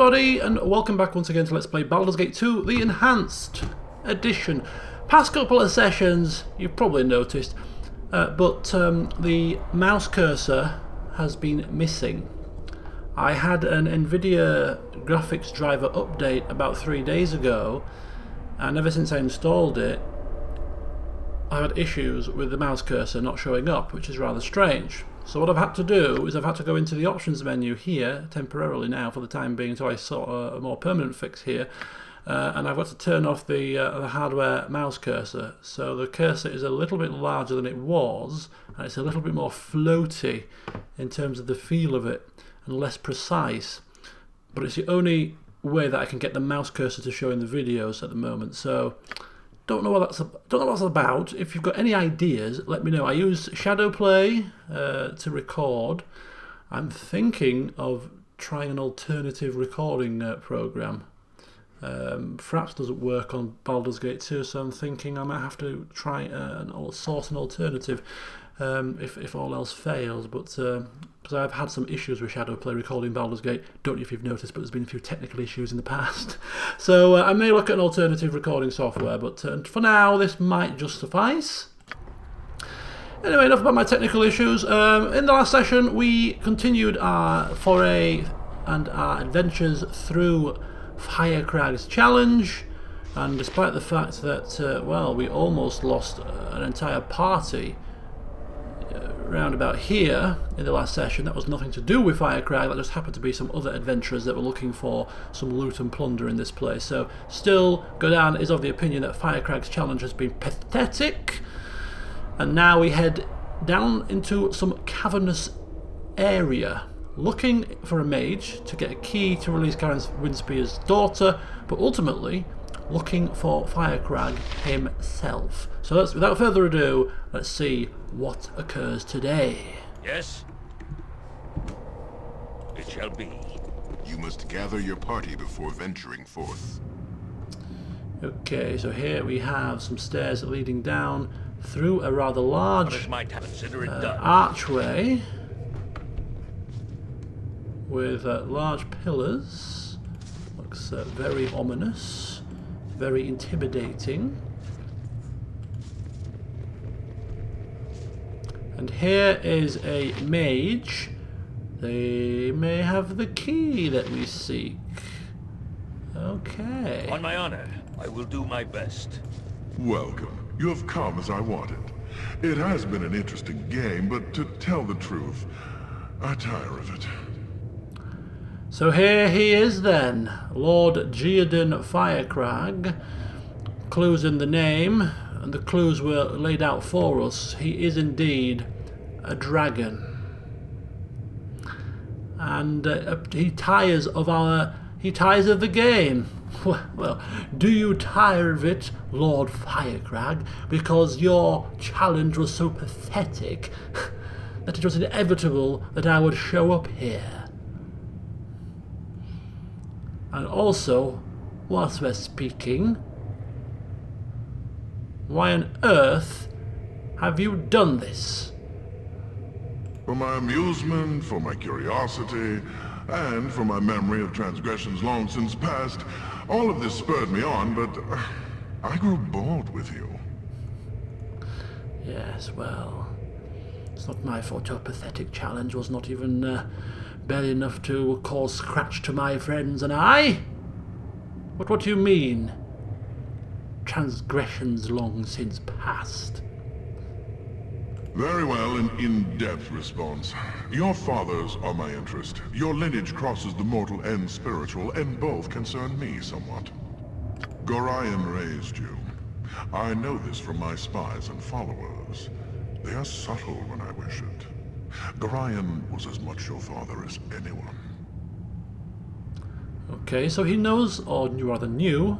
everybody, and welcome back once again to Let's Play Baldur's Gate 2, the Enhanced Edition. Past couple of sessions, you've probably noticed, but the mouse cursor has been missing. I had an NVIDIA graphics driver update about 3 days ago, and ever since I installed it, I've had issues with the mouse cursor not showing up, which is rather strange. So what I've had to do is I've had to go into the options menu here, temporarily now for the time being, until I sort a more permanent fix here, and I've got to turn off the hardware mouse cursor. So the cursor is a little bit larger than it was, and it's a little bit more floaty in terms of the feel of it, and less precise. But it's the only way that I can get the mouse cursor to show in the videos at the moment. So don't know what that's about. If you've got any ideas, let me know. I use Shadowplay to record. I'm thinking of trying an alternative recording program. Fraps doesn't work on Baldur's Gate 2, so I'm thinking I might have to try an alternative if all else fails. But because I've had some issues with Shadowplay recording Baldur's Gate, don't know if you've noticed, but there's been a few technical issues in the past. So I may look at an alternative recording software, but for now this might just suffice. Anyway, enough about my technical issues. In the last session we continued our foray and our adventures through Firecrag's challenge, and despite the fact that well, we almost lost an entire party round about here in the last session, that was nothing to do with Firecrag. That just happened to be some other adventurers that were looking for some loot and plunder in this place. So still, Godan is of the opinion that Firecrag's challenge has been pathetic, and now we head down into some cavernous area looking for a mage to get a key to release Karen Windspear's daughter, but ultimately looking for Firecrag himself. So let's, without further ado, let's see what occurs today. Yes? It shall be. You must gather your party before venturing forth. Okay, so here we have some stairs leading down through a rather large archway with large pillars. Looks very ominous, very intimidating. And here is a mage. They may have the key that we seek. Okay. On my honor, I will do my best. Welcome. You have come as I wanted. It has been an interesting game, but to tell the truth, I tire of it. So here he is then, Lord Godan Firecrag. Clues in the name, and the clues were laid out for us. He is indeed a dragon, and he tires of the game. Well, do you tire of it, Lord Firecrag, because your challenge was so pathetic that it was inevitable that I would show up here? And also, whilst we're speaking, why on earth have you done this? For my amusement, for my curiosity, and for my memory of transgressions long since past, all of this spurred me on, but I grew bored with you. Yes, well, it's not my fault your pathetic challenge was not even barely enough to cause scratch to my friends and I. But what do you mean? Transgressions long since past. Very well, an in-depth response. Your fathers are my interest. Your lineage crosses the mortal and spiritual, and both concern me somewhat. Gorion raised you. I know this from my spies and followers. They are subtle when I wish it. Gorion was as much your father as anyone. Okay, so he knows, or rather knew,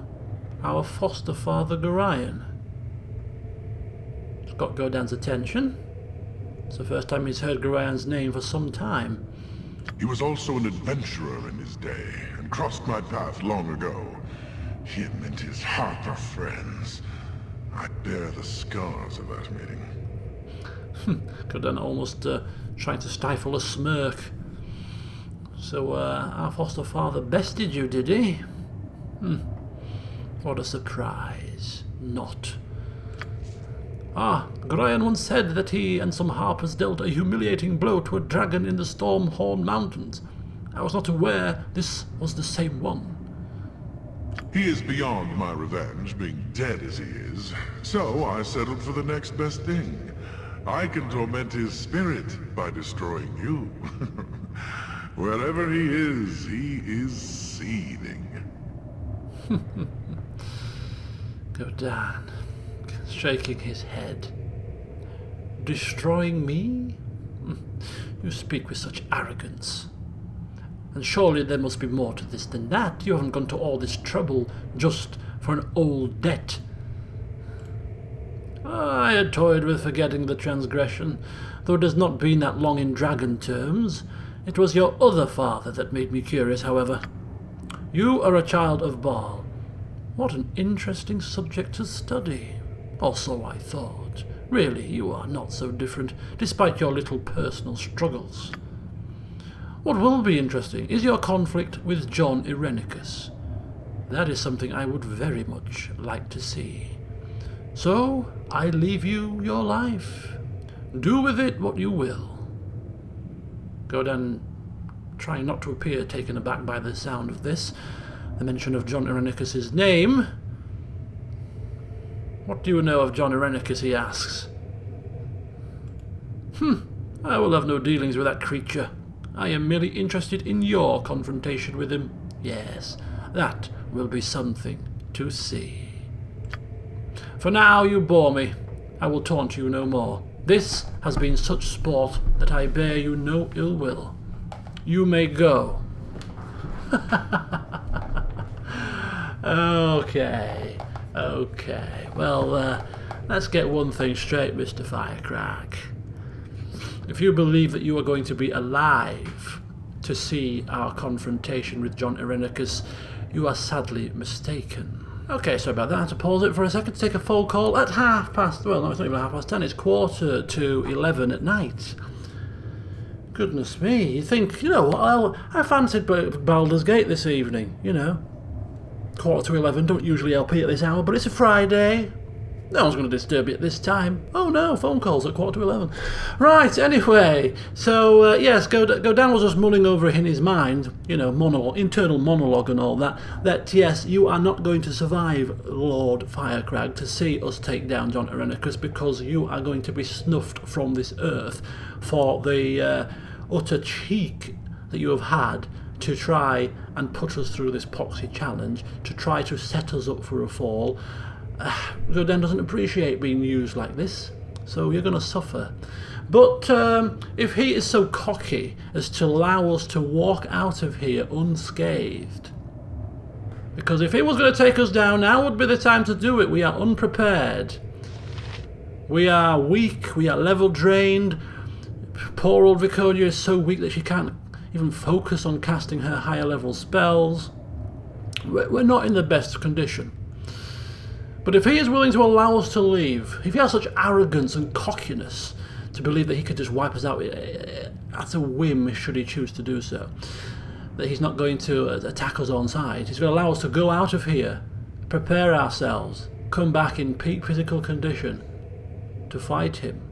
our foster father Gorion. It's got Godan's attention. It's the first time he's heard Gorion's name for some time. He was also an adventurer in his day, and crossed my path long ago. He had meant his heart of friends. I bear the scars of that meeting. Godan almost trying to stifle a smirk. So, our foster father bested you, did he? What a surprise. Not. Gryan once said that he and some harpers dealt a humiliating blow to a dragon in the Stormhorn Mountains. I was not aware this was the same one. He is beyond my revenge, being dead as he is. So I settled for the next best thing. I can torment his spirit by destroying you. Wherever he is seething. Godan, shaking his head. Destroying me? You speak with such arrogance. And surely there must be more to this than that. You haven't gone to all this trouble just for an old debt. I had toyed with forgetting the transgression, though it has not been that long in dragon terms. It was your other father that made me curious, however. You are a child of Bhaal. What an interesting subject to study. Or so I thought. Really, you are not so different, despite your little personal struggles. What will be interesting is your conflict with John Irenicus. That is something I would very much like to see. So, I leave you your life. Do with it what you will. Godan, trying not to appear taken aback by the sound of this, the mention of John Irenicus's name. What do you know of John Irenicus, he asks. I will have no dealings with that creature. I am merely interested in your confrontation with him. Yes, that will be something to see. For now, you bore me. I will taunt you no more. This has been such sport that I bear you no ill will. You may go. Okay. Well, let's get one thing straight, Mr. Firecrack. If you believe that you are going to be alive to see our confrontation with John Irenicus, you are sadly mistaken. Okay, sorry about that. I had to pause it for a second to take a phone call at 10:30. Well, no, it's not even 10:30. It's 11:15 at night. Goodness me. You think, you know what, I fancied Baldur's Gate this evening, you know. 11:15, don't usually LP at this hour, but it's a Friday. No one's going to disturb you at this time. Oh no, phone calls at 11:15. Right, anyway, so yes, Godan was just mulling over in his mind, you know, internal monologue and all that, that yes, you are not going to survive, Lord Firecrag, to see us take down John Irenicus, because you are going to be snuffed from this earth for the utter cheek that you have had to try and put us through this poxy challenge, to try to set us up for a fall. Godan doesn't appreciate being used like this, so you're going to suffer. But if he is so cocky as to allow us to walk out of here unscathed, because if he was going to take us down, now would be the time to do it. We are unprepared. We are weak. We are level drained. Poor old Viconia is so weak that she can't even focus on casting her higher level spells. We're not in the best condition. But if he is willing to allow us to leave, if he has such arrogance and cockiness to believe that he could just wipe us out at a whim should he choose to do so, that he's not going to attack us on sight, he's going to allow us to go out of here, prepare ourselves, come back in peak physical condition to fight him.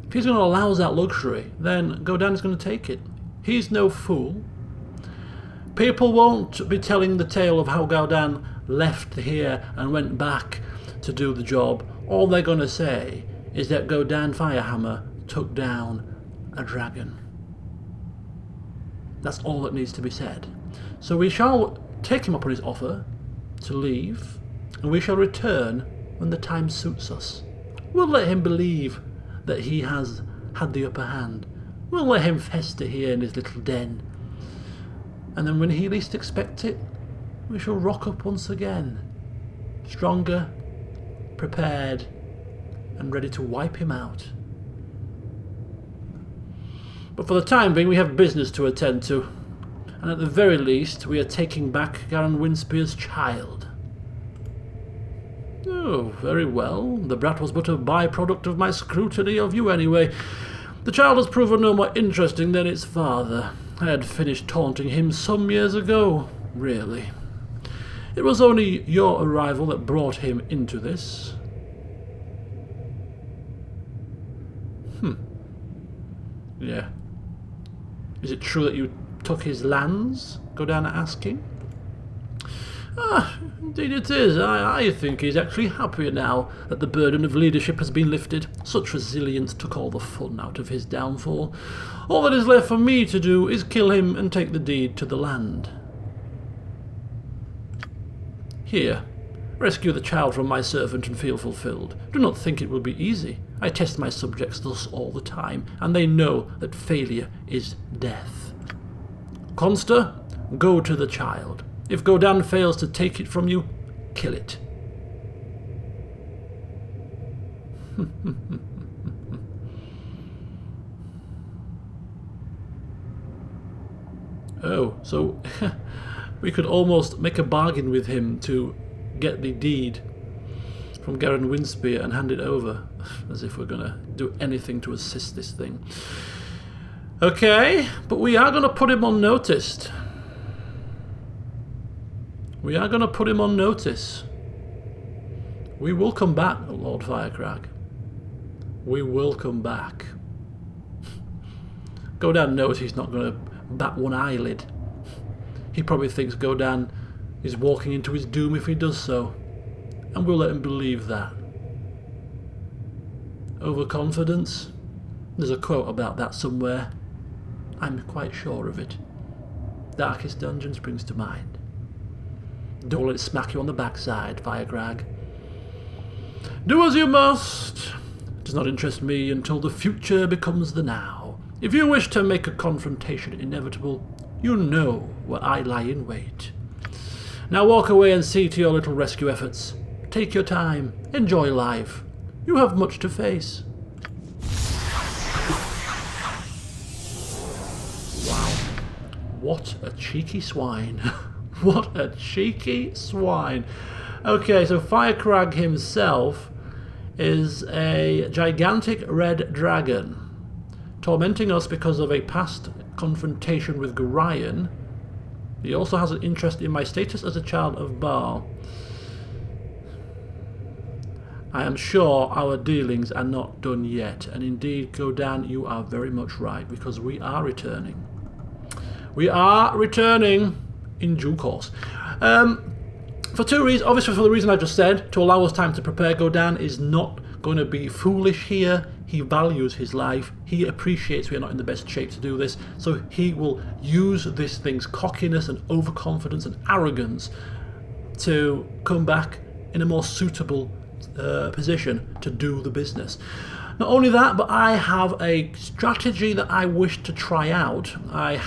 If he's going to allow us that luxury, then Godan is going to take it. He's no fool. People won't be telling the tale of how Godan left here and went back to do the job. All they're going to say is that Godan Firehammer took down a dragon. That's all that needs to be said. So we shall take him up on his offer to leave, and we shall return when the time suits us. We'll let him believe that he has had the upper hand. We'll let him fester here in his little den. And then when he least expects it, we shall rock up once again, stronger, prepared, and ready to wipe him out. But for the time being, we have business to attend to, and at the very least, we are taking back Garen Winspear's child. Oh, very well. The brat was but a byproduct of my scrutiny of you anyway. The child has proven no more interesting than its father. I had finished taunting him some years ago, really. It was only your arrival that brought him into this. Yeah. Is it true that you took his lands? Godan asking. Ah, indeed it is. I think he's actually happier now that the burden of leadership has been lifted. Such resilience took all the fun out of his downfall. All that is left for me to do is kill him and take the deed to the land. Here, rescue the child from my servant and feel fulfilled. Do not think it will be easy. I test my subjects thus all the time, and they know that failure is death. Conster, go to the child. If Godan fails to take it from you, kill it. Oh, so we could almost make a bargain with him to get the deed from Garen Windspear and hand it over, as if we're going to do anything to assist this thing. Okay, but we are going to put him on notice. We are going to put him on notice. We will come back, Lord Firecrag. We will come back. Godan knows he's not going to bat one eyelid. He probably thinks Godan is walking into his doom if he does so. And we'll let him believe that. Overconfidence? There's a quote about that somewhere. I'm quite sure of it. Darkest Dungeon springs to mind. Don't let it smack you on the backside, Firecrag. Do as you must. It does not interest me until the future becomes the now. If you wish to make a confrontation inevitable, you know where I lie in wait. Now walk away and see to your little rescue efforts. Take your time. Enjoy life. You have much to face. Wow. What a cheeky swine. What a cheeky swine. Okay, so Firecrag himself is a gigantic red dragon, tormenting us because of a past confrontation with Gorion. He also has an interest in my status as a child of Bhaal. I am sure our dealings are not done yet, and indeed, Godan, you are very much right, because we are returning. We are returning in due course. For two reasons. Obviously, for the reason I just said, to allow us time to prepare. Godan is not going to be foolish here. He values his life. He appreciates we are not in the best shape to do this, so he will use this thing's cockiness and overconfidence and arrogance to come back in a more suitable position to do the business. Not only that, but I have a strategy that I wish to try out. I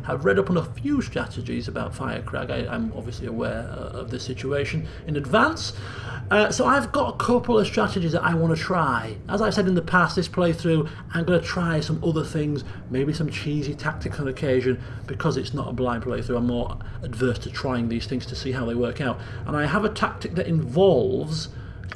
have read up on a few strategies about Firecrag. I'm obviously aware of this situation in advance. So I've got a couple of strategies that I want to try. As I've said in the past, this playthrough, I'm going to try some other things, maybe some cheesy tactics on occasion, because it's not a blind playthrough. I'm more adverse to trying these things to see how they work out. And I have a tactic that involves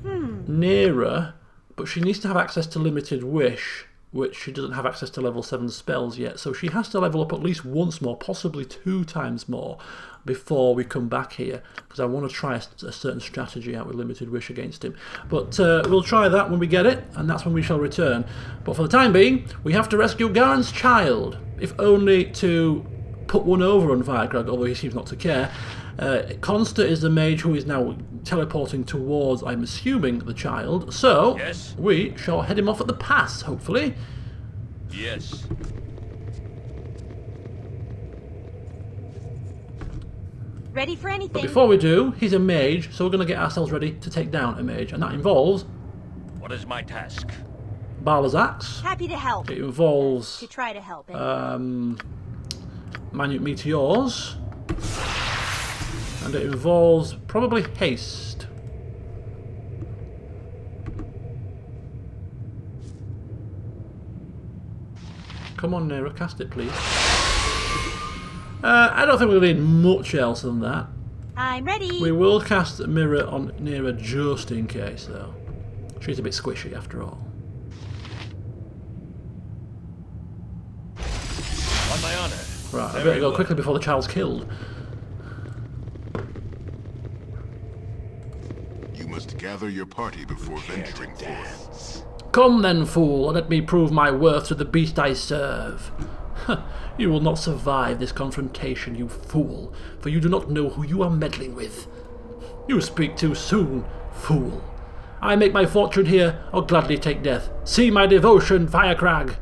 Nera, but she needs to have access to Limited Wish, which she doesn't have access to level 7 spells yet, so she has to level up at least once more, possibly 2 times more, before we come back here, because I want to try a certain strategy out with Limited Wish against him. But we'll try that when we get it, and that's when we shall return. But for the time being, we have to rescue Garen's child, if only to put one over on Firecrag, although he seems not to care. Conster is the mage who is now teleporting towards, I'm assuming, the child. So, yes, we shall head him off at the pass, hopefully. Yes. Ready for anything. But before we do, he's a mage, so we're going to get ourselves ready to take down a mage. And that involves... What is my task? Bala's axe. Happy to help. It involves... To try to help. Minute Meteors. And it involves probably haste. Come on, Nera, cast it, please. I don't think we'll need much else than that. I'm ready. We will cast Mirror on Nera just in case, though. She's a bit squishy, after all. On my honor. Right, I better go quickly before the child's killed. You must gather your party before venturing forth. Come then, fool, and let me prove my worth to the beast I serve. You will not survive this confrontation, you fool, for you do not know who you are meddling with. You speak too soon, fool. I make my fortune here, or gladly take death. See my devotion, Firecrag!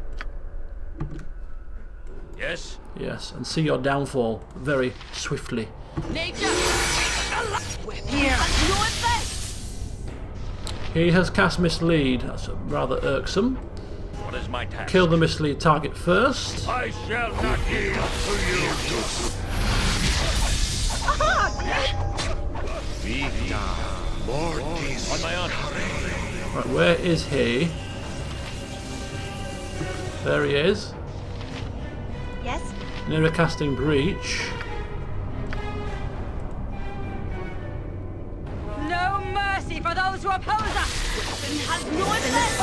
Yes? Yes, and see your downfall very swiftly. Nature! Here! No effect! He has cast Mislead. That's rather irksome. What is my task? Kill the mislead target first. I shall not yield to you. On my honor. Right, where is he? There he is. Yes? Near casting breach. No mercy for those who oppose us! Weapon has no effect!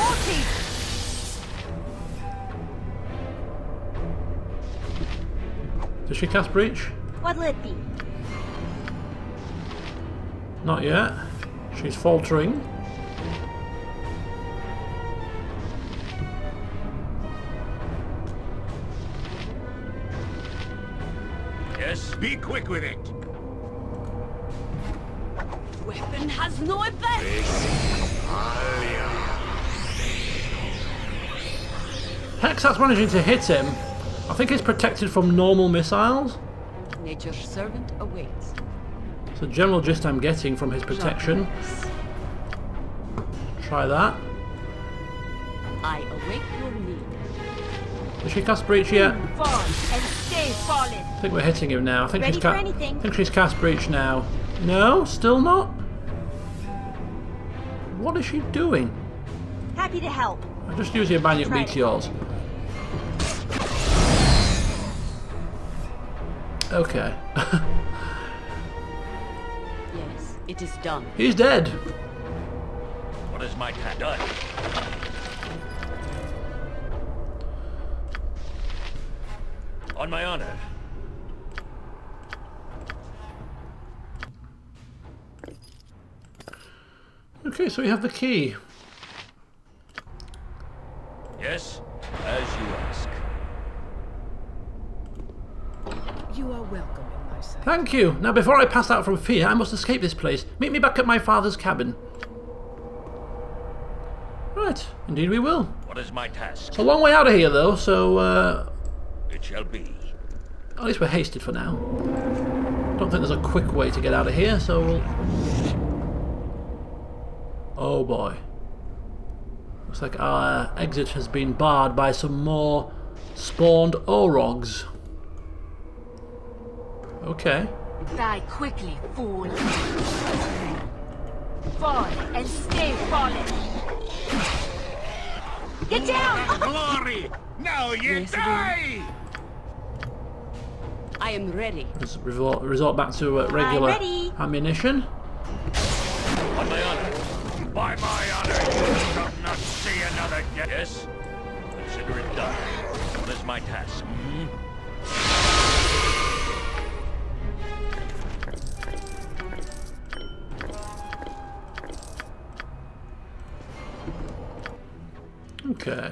Does she cast breach? What'll it be? Not yet. She's faltering. Yes? Be quick with it. Weapon has no effect! Hexat's managing to hit him. I think he's protected from normal missiles. Nature's servant awaits. It's the general gist I'm getting from his protection. Try that. I await your need. Did she cast breach yet? Fall and stay fallen. I think we're hitting him now. I think Ready she's for anything. I think she's cast breach now. No, still not. What is she doing? Happy to help. I just use your Banyuk Try it. meteors. Okay. Yes, it is done. He's dead. What is my task? Done. On my honor. Okay, so we have the key. Yes? As you ask. You are welcome in my sight. Thank you. Now, before I pass out from fear, I must escape this place. Meet me back at my father's cabin. Right, indeed we will. What is my task? It's a long way out of here, though, so It shall be. at least we're hasted for now. Don't think there's a quick way to get out of here, so we'll... Oh boy. Looks like our exit has been barred by some more spawned Orogs. Okay. Die quickly, fool. Fall and stay fallen. Get down! Glory! Now you Yes, die! I am ready. Let's resort back to regular ready. ammunition. On my honor. By my honor, you shall not see another day. Yes? Consider it done. What is my task? Okay.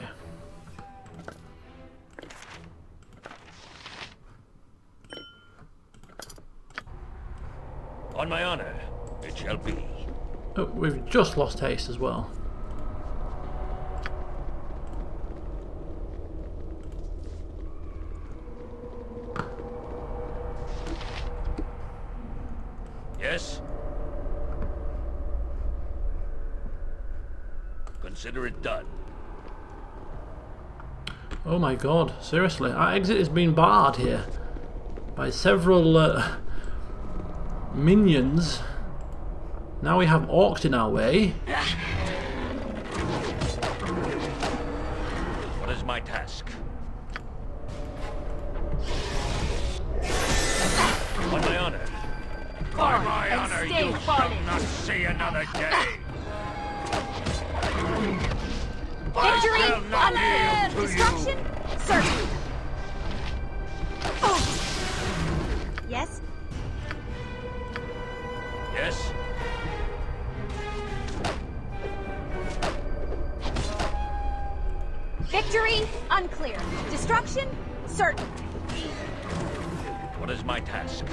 On my honor, it shall be. Oh, we've just lost haste as well. Yes? Consider it done. Oh my god, seriously, our exit has been barred here by several minions. Now we have orcs in our way. What is my task? On my honor. By my and honor, stay you shall fallen. not see another day. Victory! I shall not Honor! yield to you. Destruction? Certainly. Oh. Yes? Yes? Victory? Unclear. Destruction? Certain. What is my task?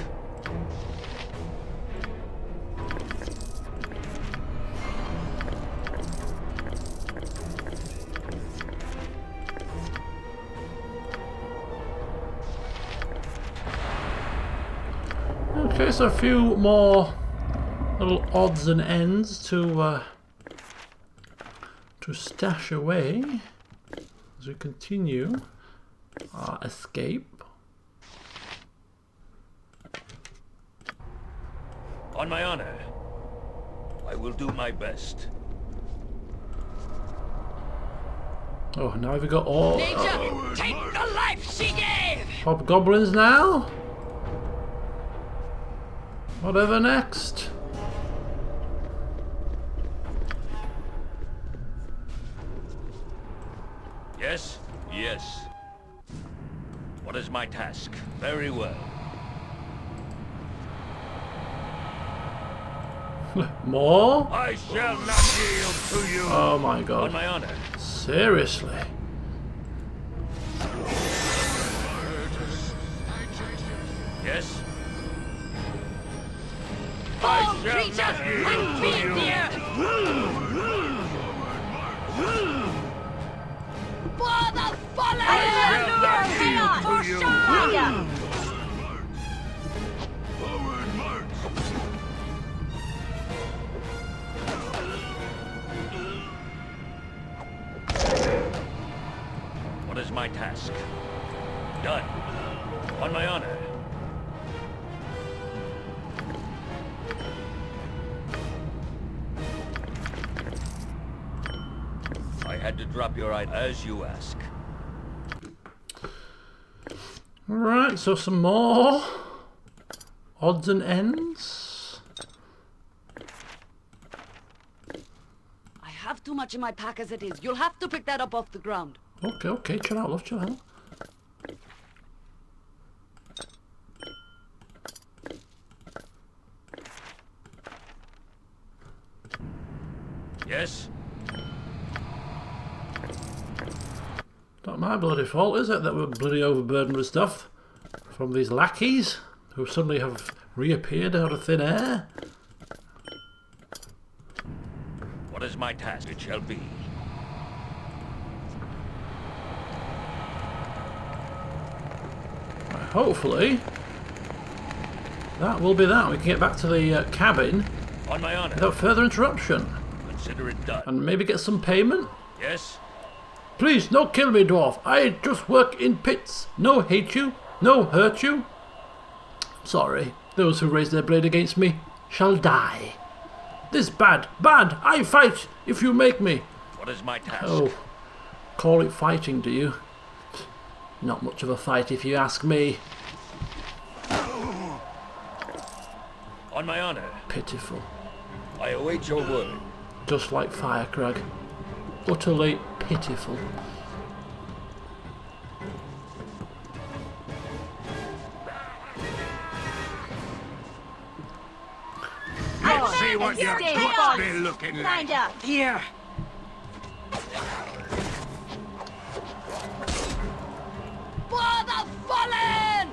Okay, so a few more little odds and ends to stash away as we continue our escape. On my honor, I will do my best. Oh, now we've got all Nature, take the life she gave! hobgoblins now. Whatever next? Yes? Yes. What is my task? Very well. More? I shall not yield to you! Oh my On god. my honor. Seriously? Yes? Fall shall creature, not yield to unbeat you. dear! For the fallen! shall not Hang on! yield to you. Wind up! What is my task? Done. On my honor. I had to drop your idea as you ask. Right, so some more odds and ends. I have too much in my pack as it is. You'll have to pick that up off the ground. Okay, okay, chill out, love, chill out. Yes? Not my bloody fault, is it, that we're bloody overburdened with stuff from these lackeys who suddenly have reappeared out of thin air? What is my task? It shall be. Hopefully, that will be that. We can get back to the cabin On my honor. without further interruption. Consider it done. And maybe get some payment? Yes? Please, no kill me, dwarf. I just work in pits. No hate you, no hurt you. Sorry, those who raise their blade against me shall die. This bad, bad, I fight if you make me. What is my task? Oh, call it fighting, do you? Not much of a fight if you ask me. On my honor. Pitiful. I await your word. Just like Firecrag. Utterly pitiful. Let's see what your boots be looking like. Lined up. Here. For the fallen!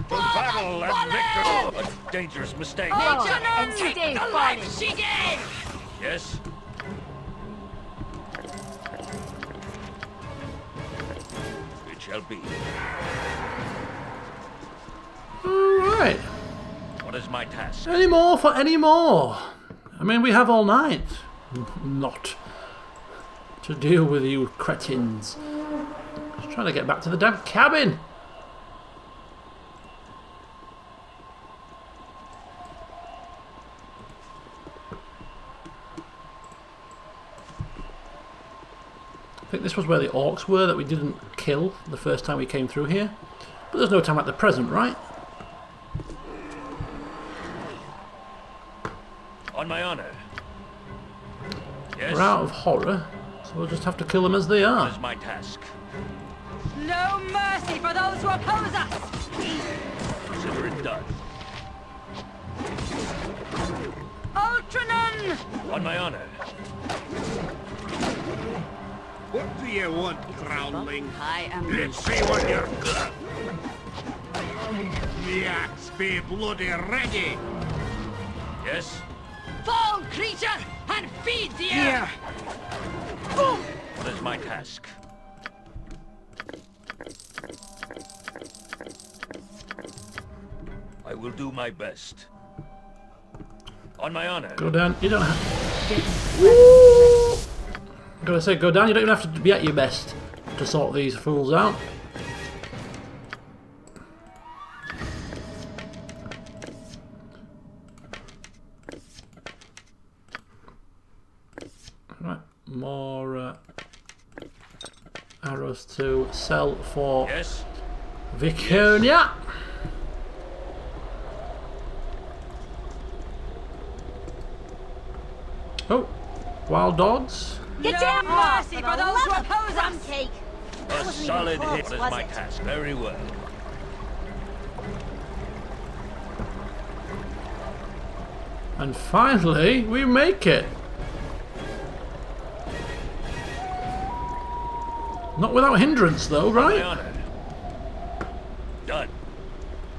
To battle and victory. A dangerous mistake. Nature, and take stay the fallen. life she gave! Yes? It shall be. Alright. What is my task? Any more for any more? I mean, we have all night. Not to deal with you cretins. Just trying to get back to the damn cabin. I think this was where the orcs were that we didn't kill the first time we came through here. But there's no time like the present, right? On my honor. Yes? We're out of horror, so we'll just have to kill them as they What are. is my task? No mercy for those who oppose us! Consider it done. Ultranon! On my honor. What do you want, groundling? I am Let's see what you're good. The axe be bloody ready. Yes? Fall, creature, and feed the air! What is my task? I will do my best. On my honor. Godan, you don't have... I'm gonna say, Godan, you don't even have to be at your best to sort these fools out. Right, more arrows to sell for Yes? Viconia. Oh, wild dogs. Get No down! mercy For for the those who love of oppose crumb us. cake! A wasn't even solid close, hit. What is was my it? task? Very well. And finally, we make it. Not without hindrance, though, My right? honor. Done.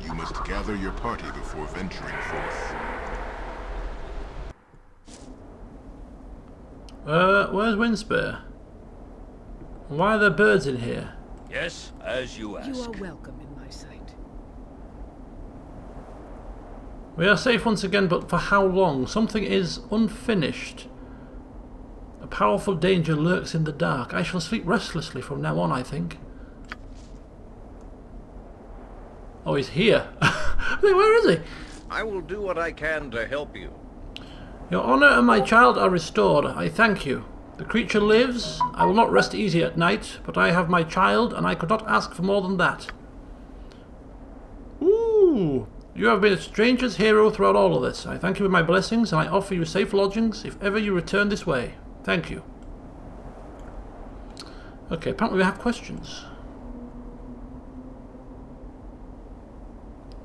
You must gather your party before venturing forth. Where's Windspear? Why are there birds in here? Yes, as you ask. You are welcome in my sight. We are safe once again, but for how long? Something is unfinished. A powerful danger lurks in the dark. I shall sleep restlessly from now on, I think. Oh, he's here. Wait, where is he? I will do what I can to help you. Your honor and my child are restored. I thank you. The creature lives. I will not rest easy at night, but I have my child, and I could not ask for more than that. Ooh! You have been a stranger's hero throughout all of this. I thank you with my blessings, and I offer you safe lodgings if ever you return this way. Thank you. Okay, apparently we have questions.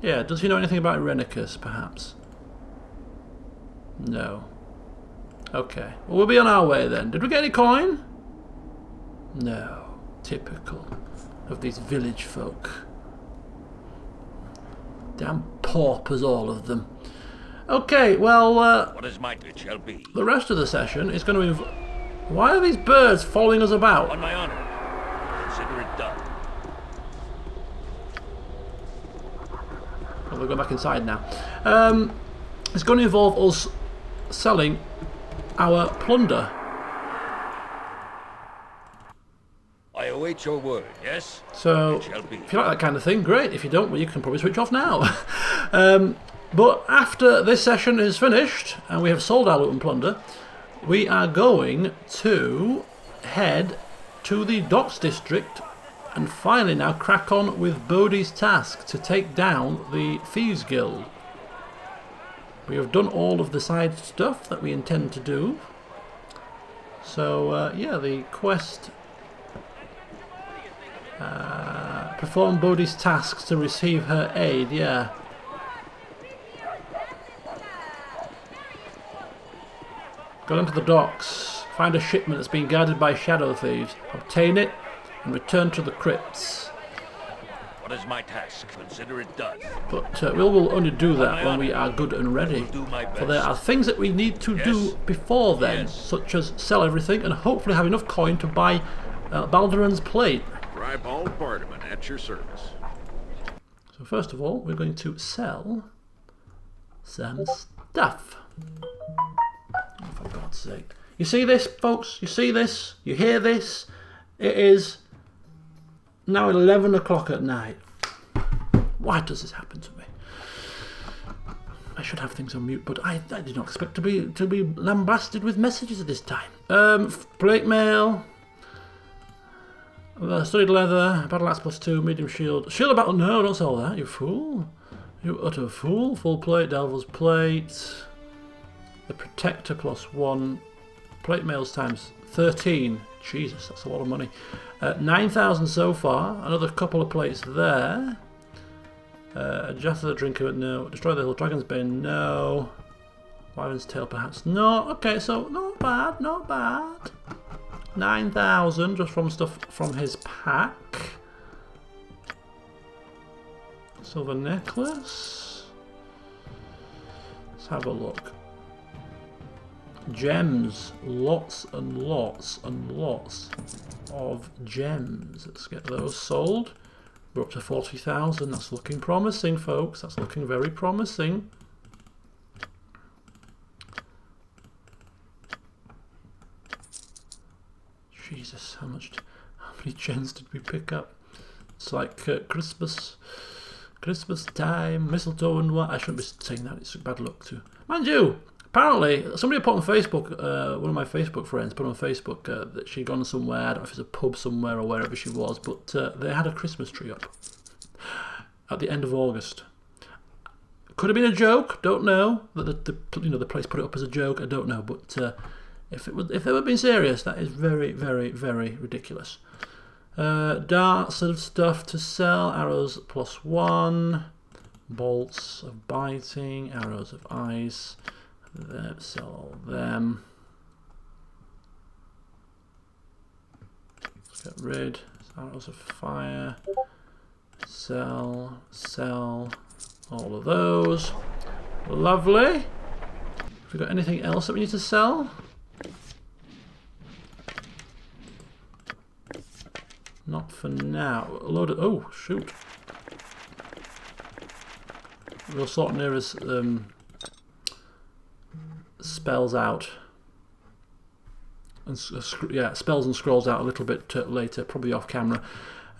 Yeah, does he know anything about Irenicus, perhaps? No. Okay. Well, we'll be on our way then. Did we get any coin? No. Typical of these village folk. Damn paupers, all of them. Okay, well, What is my it shall be? the rest of the session is going to Why are these birds following us about? On my honor. Consider it done. Oh, we'll go back inside now. It's going to involve us selling our plunder. I await your word, yes? So, It shall be. if you like that kind of thing, great. If you don't, well, you can probably switch off now. But after this session is finished, and we have sold our loot and plunder, we are going to head to the docks district and finally now crack on with Bodhi's task to take down the Thieves Guild. We have done all of the side stuff that we intend to do. So, yeah, the quest... perform Bodhi's tasks to receive her aid, yeah. Go down to the docks, find a shipment that's been guarded by shadow thieves, obtain it, and return to the crypts. What is my task? Consider it done. But we will only do that when we are good and ready. Do my best. For there are things that we need to Yes. do before then, Yes. such as sell everything and hopefully have enough coin to buy Baldur's plate. Ribald Bardaman at your service. So first of all, we're going to sell some stuff. Oh, for God's sake. You see this, folks? You see this? You hear this? It is now 11 o'clock at night. Why does this happen to me? I should have things on mute, but I did not expect to be lambasted with messages at this time. Plate mail. Studded leather, battle axe +2, medium shield. Shield of battle, no, don't sell that, you fool. You utter fool. Full plate, Delver's plate. The protector +1. Plate mails times 13. Jesus, that's a lot of money. 9,000 so far. Another couple of plates there. Jath of the Drinker, no. Destroy the Hill, Dragon's Bane, no. Wyvern's Tail, perhaps not. Okay, so not bad, not bad. 9,000 just from stuff from his pack. Silver necklace. Let's have a look. Gems, lots and lots and lots of gems. Let's get those sold. We're up to 40,000. That's looking promising, folks. That's looking very promising. Jesus, how many gems did we pick up? It's like Christmas time, mistletoe and what? I shouldn't be saying that. It's bad luck too. Mind you, apparently somebody put on Facebook, one of my Facebook friends put on Facebook that she'd gone somewhere. I don't know if it's a pub somewhere or wherever she was, but they had a Christmas tree up at the end of August. Could have been a joke. Don't know. The place put it up as a joke. I don't know, but. If they were being serious, that is very, very, very ridiculous. Darts of stuff to sell. Arrows +1. Bolts of biting. Arrows of ice. Sell all them. Let's get rid. Arrows of fire. Sell. All of those. Lovely. Have we got anything else that we need to sell? Not for now. A load of, oh shoot! We'll sort Nira's spells out, and yeah, spells and scrolls out a little bit later, probably off camera.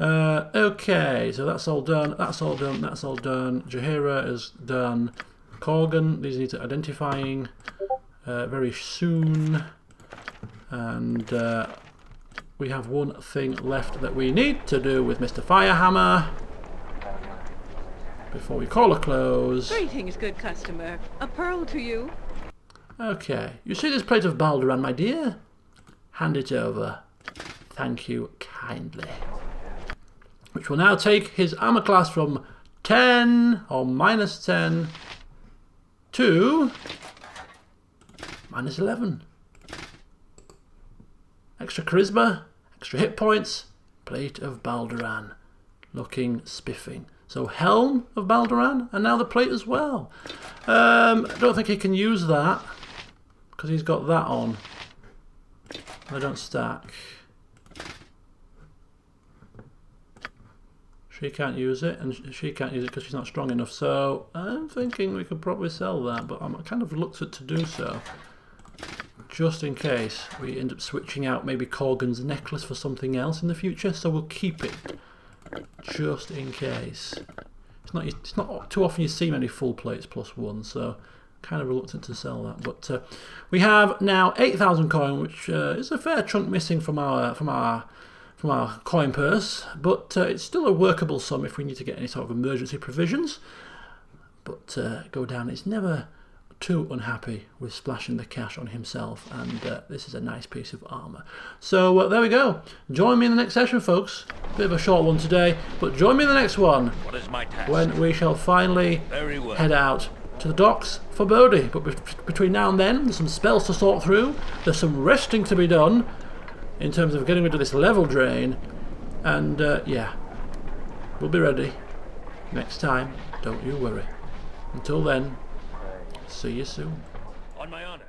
Okay, so that's all done. That's all done. That's all done. Jaheira is done. Korgan, these need to identifying very soon, and. We have one thing left that we need to do with Mr. Firehammer before we call a close. Greetings, good customer. A pearl to you. Okay, you see this plate of Baldur, my dear? Hand it over. Thank you kindly. Which will now take his armor class from 10 or -10 to -11. Extra charisma, extra hit points, plate of Balduran, looking spiffing. So helm of Balduran, and now the plate as well. I don't think he can use that because he's got that on. They don't stack. She can't use it, and she can't use it because she's not strong enough. So I'm thinking we could probably sell that, but I'm kind of reluctant to do so. Just in case we end up switching out maybe Korgan's necklace for something else in the future, so we'll keep it just in case. It's not too often you see many full plates +1, so kind of reluctant to sell that. But we have now 8,000 coin, which is a fair chunk missing from our coin purse, but it's still a workable sum if we need to get any sort of emergency provisions. But Godan is never too unhappy with splashing the cash on himself, and this is a nice piece of armor. So there we go. Join me in the next session, folks. Bit of a short one today, but join me in the next one. What is my task? When we shall finally Very well. head out to the docks for Bodhi. But between now and then, there's some spells to sort through. There's some resting to be done in terms of getting rid of this level drain, and yeah, we'll be ready next time. Don't you worry. Until then, see you soon. On my honor.